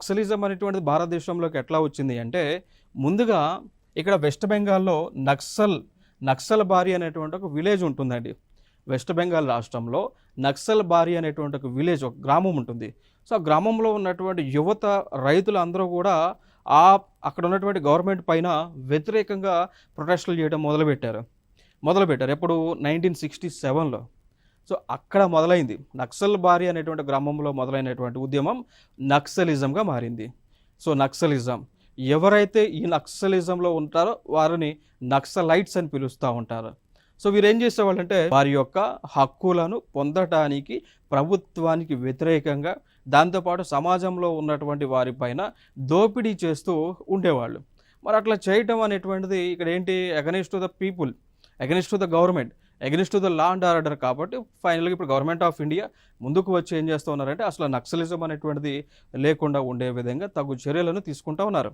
Naxalism అనేటువంటిది భారతదేశంలోకి ఎట్లా వచ్చింది అంటే, ముందుగా ఇక్కడ వెస్ట్ బెంగాల్‌లో నక్సల్ బారి అనేటువంటి ఒక విలేజ్ ఉంటుందండి. వెస్ట్ బెంగాల్ రాష్ట్రంలో నక్సల్ బారి అనేటువంటి ఒక విలేజ్, ఒక గ్రామం ఉంటుంది. సో, ఆ గ్రామంలో ఉన్నటువంటి యువత, రైతులందరూ కూడా అక్కడ ఉన్నటువంటి గవర్నమెంట్ పైన వ్యతిరేకంగా ప్రొటెస్టులు చేయడం మొదలుపెట్టారు. ఎప్పుడు? 1967లో. సో, అక్కడ మొదలైంది. నక్సల్ బారి అనేటువంటి గ్రామంలో మొదలైనటువంటి ఉద్యమం నక్సలిజంగా మారింది. So, naxalism. ఎవరైతే ఈ నక్సలిజంలో ఉంటారో వారిని నక్సలైట్స్ అని పిలుస్తా ఉంటారు. సో, వీరేం చేసేవాళ్ళంటే వారి యొక్క హక్కులను పొందటానికి ప్రభుత్వానికి వ్యతిరేకంగా, దాంతోపాటు సమాజంలో ఉన్నటువంటి వారిపైన దోపిడీ చేస్తూ ఉండేవాళ్ళు. మరి అట్లా చేయటం అనేటువంటిది ఇక్కడ ఏంటి? Against to the people, against to the government, against to the law and order. కాబట్టి ఫైనల్‌గా ఇప్పుడు గవర్నమెంట్ ఆఫ్ ఇండియా ముందుకు వచ్చి ఏం చేస్తూ ఉన్నారంటే అసలు నక్సలిజం అనేటువంటిది లేకుండా ఉండే విధంగా తగు చర్యలను తీసుకుంటా ఉన్నారు.